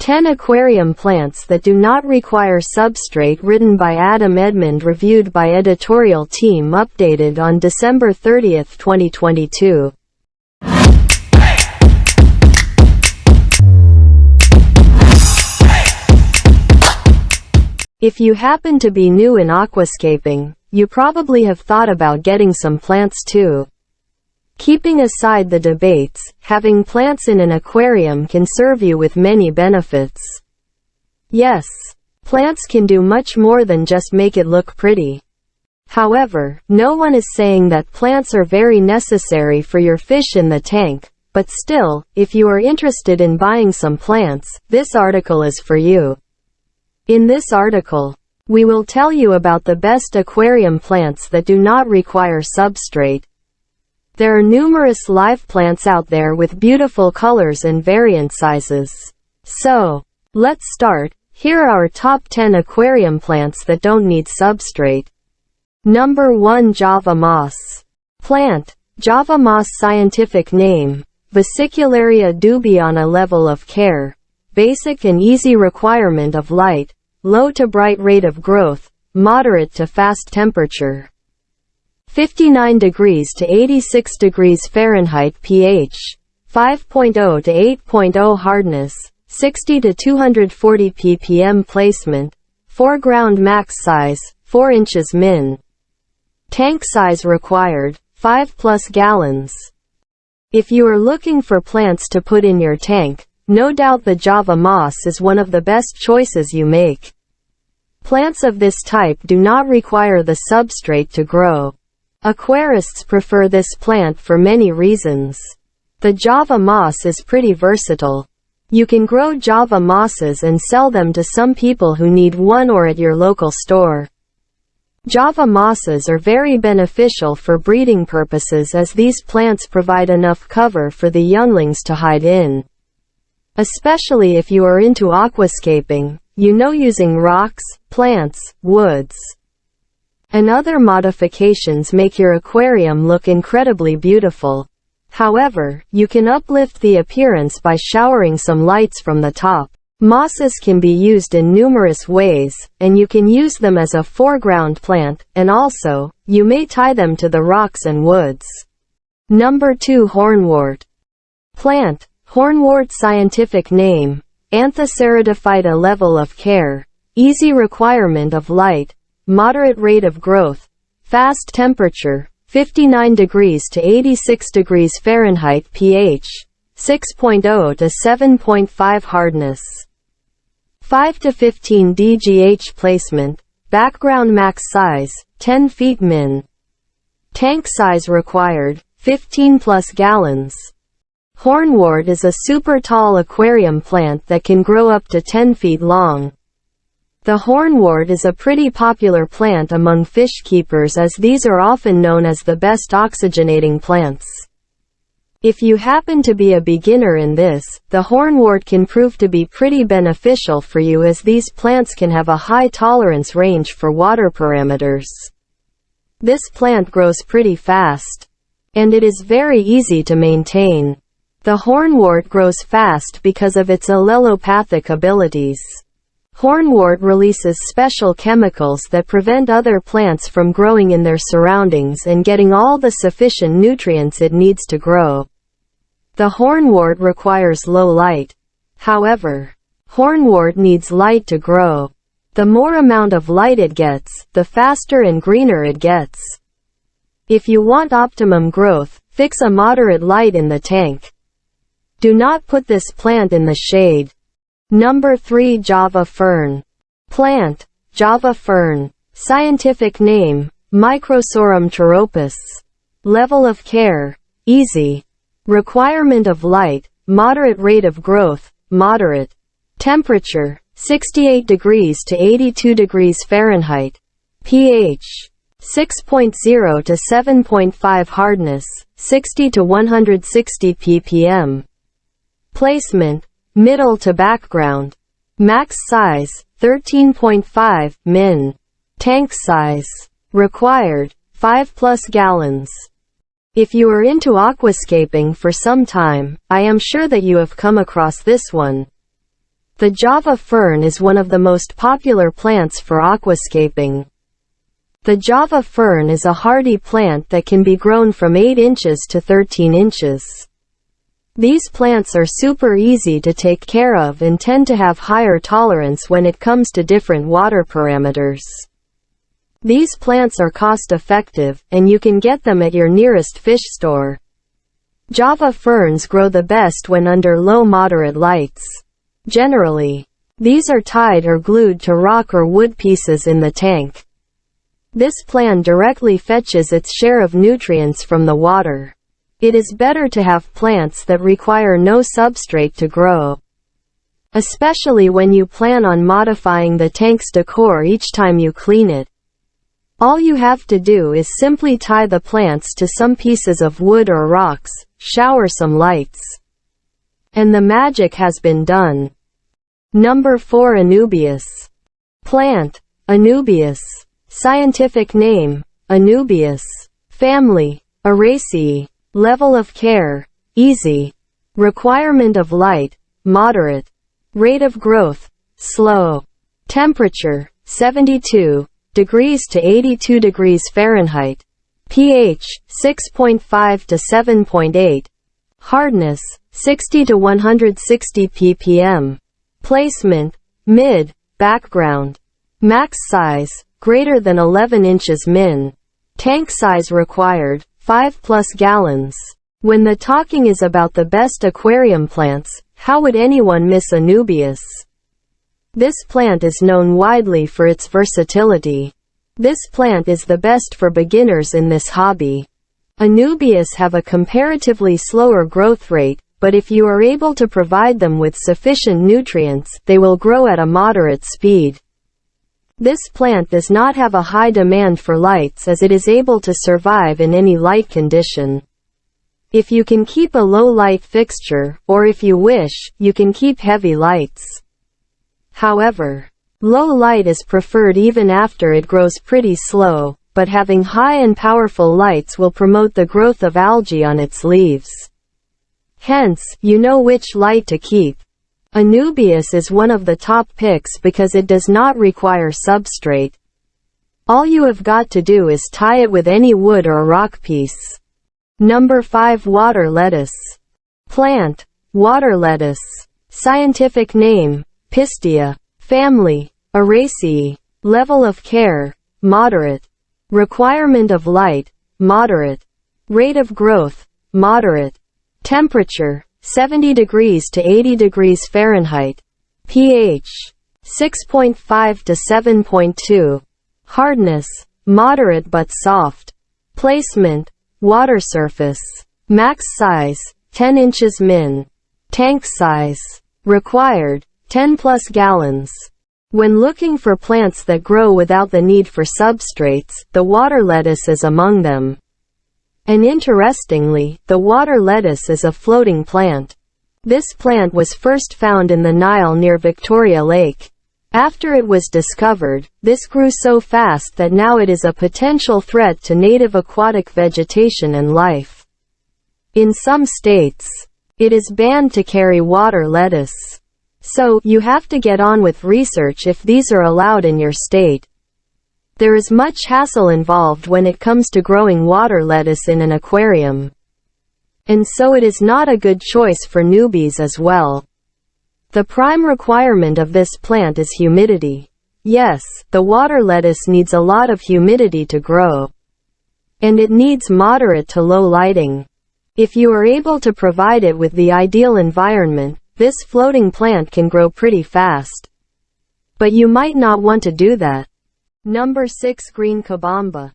10 aquarium plants that do not require substrate, written by Edmond, reviewed by editorial team, updated on December 30, 2022. If you happen to be new in aquascaping, you probably have thought about getting some plants too. Keeping aside the debates, having plants in an aquarium can serve you with many benefits. Yes, plants can do much more than just make it look pretty. However, no one is saying that plants are very necessary for your fish in the tank, but still, if you are interested in buying some plants, this article is for you. In this article, we will tell you about the best aquarium plants that do not require substrate. There are numerous live plants out there with beautiful colors and variant sizes. So, let's start. Here are our top 10 aquarium plants that don't need substrate. Number 1, Java Moss. Plant. Java Moss scientific name, Vesicularia dubiana. Level of care. Basic and easy requirement of light. Low to bright rate of growth, moderate to fast temperature. 59 degrees to 86 degrees Fahrenheit pH. 5.0 to 8.0 hardness. 60 to 240 ppm placement. Foreground max size, 4 inches min. Tank size required, 5+ gallons. If you are looking for plants to put in your tank, no doubt the Java Moss is one of the best choices you make. Plants of this type do not require the substrate to grow. Aquarists prefer this plant for many reasons. The Java Moss is pretty versatile. You can grow Java Mosses and sell them to some people who need one, or at your local store. Java Mosses are very beneficial for breeding purposes, as these plants provide enough cover for the younglings to hide in. Especially if you are into aquascaping, using rocks, plants, woods, and other modifications make your aquarium look incredibly beautiful. However, you can uplift the appearance by showering some lights from the top. Mosses can be used in numerous ways, and you can use them as a foreground plant, and also, you may tie them to the rocks and woods. Number 2, Hornwort. Plant. Hornwort scientific name, Anthoceratophyta. Level of care, easy requirement of light, moderate rate of growth, fast temperature, 59 degrees to 86 degrees Fahrenheit pH, 6.0 to 7.5 hardness, 5 to 15 dgh placement, background max size, 10 feet min. Tank size required, 15+ gallons. Hornwort is a super tall aquarium plant that can grow up to 10 feet long. The hornwort is a pretty popular plant among fish keepers, as these are often known as the best oxygenating plants. If you happen to be a beginner in this, the hornwort can prove to be pretty beneficial for you, as these plants can have a high tolerance range for water parameters. This plant grows pretty fast, and it is very easy to maintain. The hornwort grows fast because of its allelopathic abilities. Hornwort releases special chemicals that prevent other plants from growing in their surroundings and getting all the sufficient nutrients it needs to grow. The hornwort requires low light. However, hornwort needs light to grow. The more amount of light it gets, the faster and greener it gets. If you want optimum growth, fix a moderate light in the tank. Do not put this plant in the shade. Number 3, Java Fern. Plant. Java Fern. Scientific name, Microsorum pteropus. Level of care, easy. Requirement of light, moderate rate of growth, moderate. Temperature, 68 degrees to 82 degrees Fahrenheit. pH, 6.0 to 7.5 hardness, 60 to 160 ppm. Placement, middle to background. Max size, 13.5 min. Tank size, required, 5+ gallons. If you are into aquascaping for some time, I am sure that you have come across this one. The Java fern is one of the most popular plants for aquascaping. The Java fern is a hardy plant that can be grown from 8 inches to 13 inches. These plants are super easy to take care of and tend to have higher tolerance when it comes to different water parameters. These plants are cost-effective, and you can get them at your nearest fish store. Java ferns grow the best when under low-moderate lights. Generally, these are tied or glued to rock or wood pieces in the tank. This plant directly fetches its share of nutrients from the water. It is better to have plants that require no substrate to grow, especially when you plan on modifying the tank's decor each time you clean it. All you have to do is simply tie the plants to some pieces of wood or rocks, shower some lights, and the magic has been done. Number 4. Anubias. Plant, Anubias. Scientific name, Anubias. Family, Araceae. Level of care, easy. Requirement of light, moderate. Rate of growth, slow. Temperature, 72 degrees to 82 degrees Fahrenheit. pH, 6.5 to 7.8. Hardness, 60 to 160 ppm. Placement, mid, background. Max size, greater than 11 inches min. Tank size required, 5+ gallons. When the talking is about the best aquarium plants, how would anyone miss Anubias? This plant is known widely for its versatility. This plant is the best for beginners in this hobby. Anubias have a comparatively slower growth rate, but if you are able to provide them with sufficient nutrients, they will grow at a moderate speed. This plant does not have a high demand for lights as it is able to survive in any light condition. If you can keep a low light fixture, or if you wish, you can keep heavy lights. However, low light is preferred even after it grows pretty slow, but having high and powerful lights will promote the growth of algae on its leaves. Hence, you know which light to keep. Anubias is one of the top picks because it does not require substrate. All you have got to do is tie it with any wood or rock piece. Number 5. Water lettuce. Plant, water lettuce. Scientific name, Pistia. Family, Araceae. Level of care, moderate. Requirement of light, moderate. Rate of growth, moderate. Temperature, 70 degrees to 80 degrees Fahrenheit. pH, 6.5 to 7.2. Hardness, moderate but soft. Placement, water surface. Max size, 10 inches min. Tank size. Required, 10+ gallons. When looking for plants that grow without the need for substrates, the water lettuce is among them. And interestingly, the water lettuce is a floating plant. This plant was first found in the Nile near Victoria Lake. After it was discovered, this grew so fast that now it is a potential threat to native aquatic vegetation and life. In some states, it is banned to carry water lettuce. So, you have to get on with research if these are allowed in your state. There is much hassle involved when it comes to growing water lettuce in an aquarium. And so it is not a good choice for newbies as well. The prime requirement of this plant is humidity. Yes, the water lettuce needs a lot of humidity to grow. And it needs moderate to low lighting. If you are able to provide it with the ideal environment, this floating plant can grow pretty fast. But you might not want to do that. Number 6. Green Kabamba.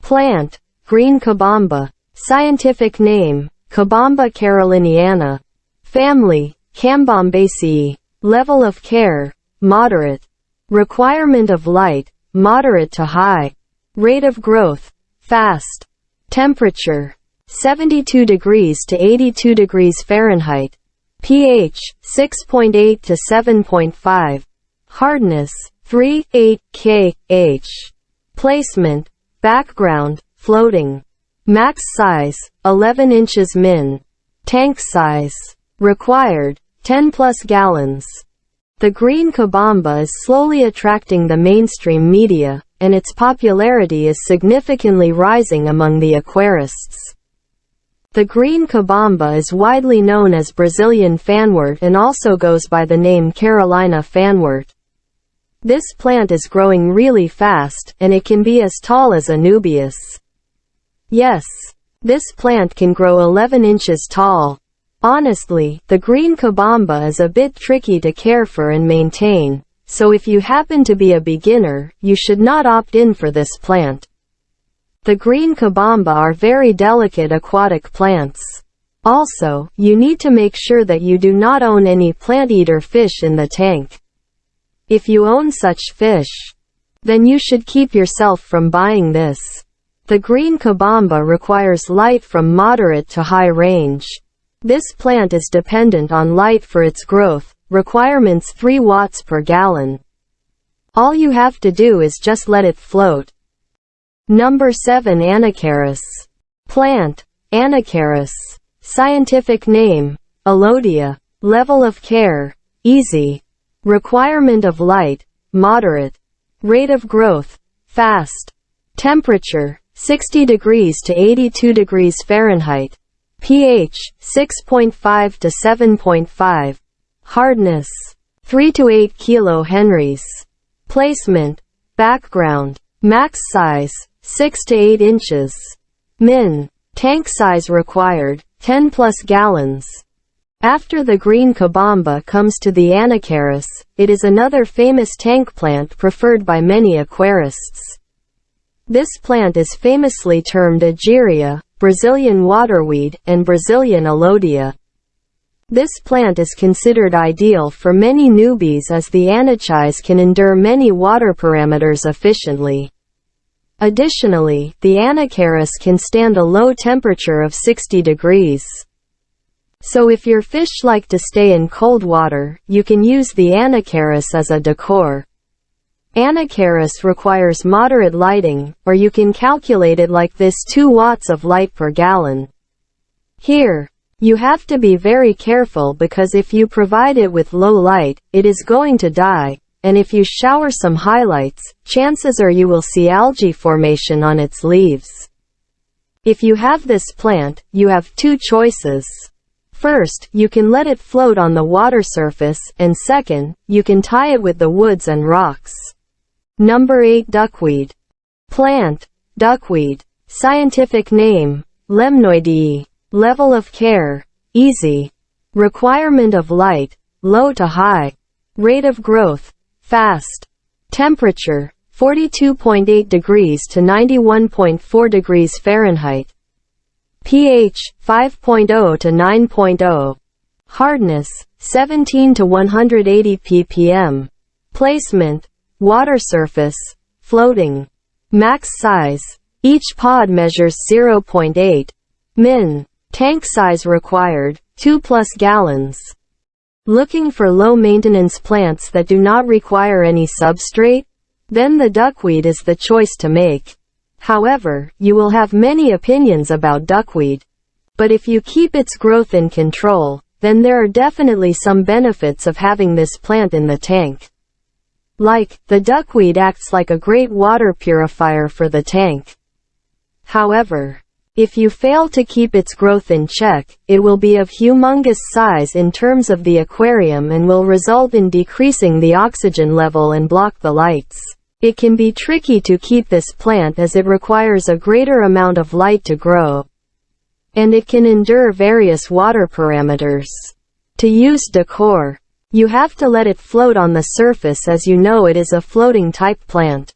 Plant, green kabamba. Scientific name, Kabamba caroliniana. Family, Cambambaceae. Level of care, moderate. Requirement of light, moderate to high. Rate of growth, fast. Temperature, 72 degrees to 82 degrees Fahrenheit. pH, 6.8 to 7.5. Hardness, 3.8 kh. Placement, background, floating. Max size, 11 inches min. Tank size. Required, 10+ gallons. The green kabamba is slowly attracting the mainstream media, and its popularity is significantly rising among the aquarists. The green kabamba is widely known as Brazilian fanwort and also goes by the name Carolina fanwort. This plant is growing really fast, and it can be as tall as Anubias. Yes, this plant can grow 11 inches tall. Honestly, the green kabamba is a bit tricky to care for and maintain, so if you happen to be a beginner, you should not opt in for this plant. The green kabamba are very delicate aquatic plants. Also, you need to make sure that you do not own any plant-eater fish in the tank. If you own such fish, then you should keep yourself from buying this. The green kabamba requires light from moderate to high range. This plant is dependent on light for its growth, requirements 3 watts per gallon. All you have to do is just let it float. Number 7. Anacharis. Plant, Anacharis. Scientific name, Alodia. Level of care, easy. Requirement of light, moderate. Rate of growth, fast. Temperature, 60 degrees to 82 degrees Fahrenheit. pH, 6.5 to 7.5. Hardness, 3 to 8 kilo-henries. Placement, background. Max size, 6 to 8 inches. Min. Tank size required, 10 plus gallons. After the green kabamba comes to the Anacharis, it is another famous tank plant preferred by many aquarists. This plant is famously termed Ageria, Brazilian waterweed, and Brazilian alodia. This plant is considered ideal for many newbies as the Anacharis can endure many water parameters efficiently. Additionally, the Anacharis can stand a low temperature of 60 degrees. So if your fish like to stay in cold water, you can use the Anacharis as a decor. Anacharis requires moderate lighting, or you can calculate it like this: 2 watts of light per gallon. Here, you have to be very careful because if you provide it with low light, it is going to die, and if you shower some highlights, chances are you will see algae formation on its leaves. If you have this plant, you have 2 choices. First, you can let it float on the water surface, and second, you can tie it with the woods and rocks. Number 8. Duckweed. Plant, duckweed. Scientific name, Lemnoideae. Level of care, easy. Requirement of light, low to high. Rate of growth, fast. Temperature, 42.8 degrees to 91.4 degrees Fahrenheit. pH, 5.0 to 9.0. Hardness, 17 to 180 ppm. Placement, water surface, floating. Max size, each pod measures 0.8. Min. Tank size required, 2 plus gallons. Looking for low-maintenance plants that do not require any substrate? Then the duckweed is the choice to make. However, you will have many opinions about duckweed. But if you keep its growth in control, then there are definitely some benefits of having this plant in the tank. Like, the duckweed acts like a great water purifier for the tank. However, if you fail to keep its growth in check, it will be of humongous size in terms of the aquarium and will result in decreasing the oxygen level and block the lights. It can be tricky to keep this plant as it requires a greater amount of light to grow. And it can endure various water parameters. To use decor, you have to let it float on the surface as you know it is a floating type plant.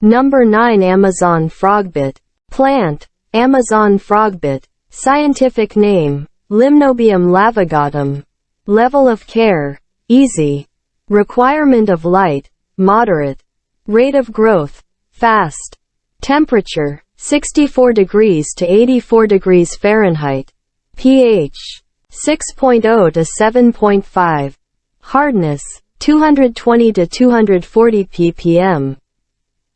Number 9. Amazon frogbit. Plant, Amazon frogbit. Scientific name, Limnobium lavigatum. Level of care, easy. Requirement of light, moderate. Rate of growth, fast. Temperature, 64 degrees to 84 degrees Fahrenheit. pH, 6.0 to 7.5. Hardness, 220 to 240 ppm.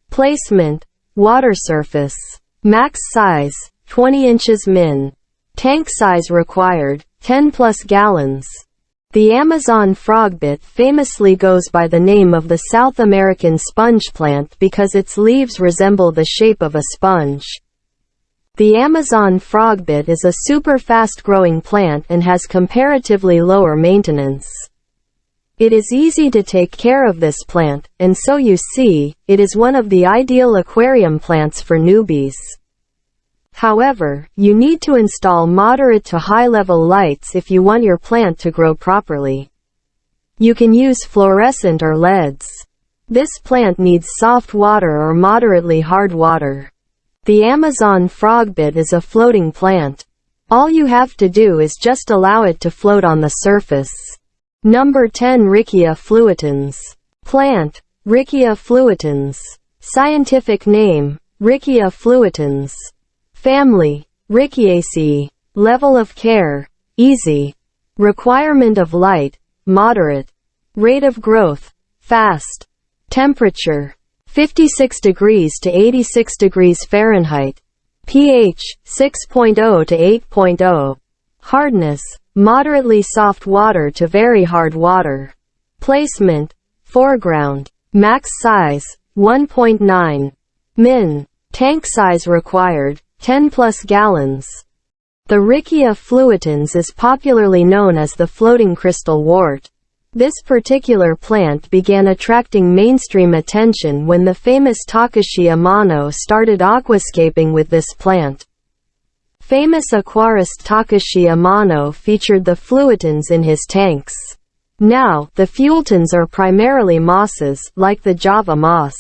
Placement, water surface. Max size, 20 inches min. Tank size required, 10 plus gallons. The Amazon frogbit famously goes by the name of the South American sponge plant because its leaves resemble the shape of a sponge. The Amazon frogbit is a super fast-growing plant and has comparatively lower maintenance. It is easy to take care of this plant, and so you see, it is one of the ideal aquarium plants for newbies. However, you need to install moderate to high-level lights if you want your plant to grow properly. You can use fluorescent or LEDs. This plant needs soft water or moderately hard water. The Amazon frogbit is a floating plant. All you have to do is just allow it to float on the surface. Number 10. Riccia fluitans. Plant, Riccia fluitans. Scientific name, Riccia fluitans. Family, Ricciaceae. Level of care, easy. Requirement of light, moderate. Rate of growth, fast. Temperature, 56 degrees to 86 degrees Fahrenheit. pH, 6.0 to 8.0. Hardness, moderately soft water to very hard water. Placement, foreground. Max size, 1.9. Min. Tank size required, 10 plus gallons. The Riccia fluitans is popularly known as the floating crystal wort. This particular plant began attracting mainstream attention when the famous Takashi Amano started aquascaping with this plant. Famous aquarist Takashi Amano featured the fluitans in his tanks. Now, the fluitans are primarily mosses, like the Java moss.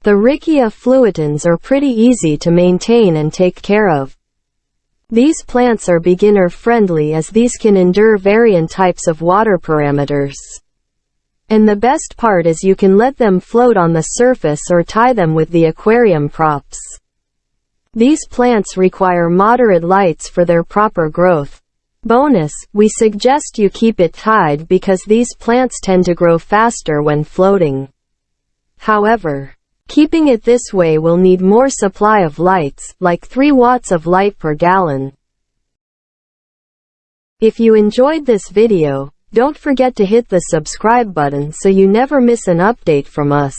The Riccia fluitans are pretty easy to maintain and take care of. These plants are beginner-friendly as these can endure varying types of water parameters. And the best part is you can let them float on the surface or tie them with the aquarium props. These plants require moderate lights for their proper growth. Bonus, we suggest you keep it tied because these plants tend to grow faster when floating. However, keeping it this way will need more supply of lights, like 3 watts of light per gallon. If you enjoyed this video, don't forget to hit the subscribe button so you never miss an update from us.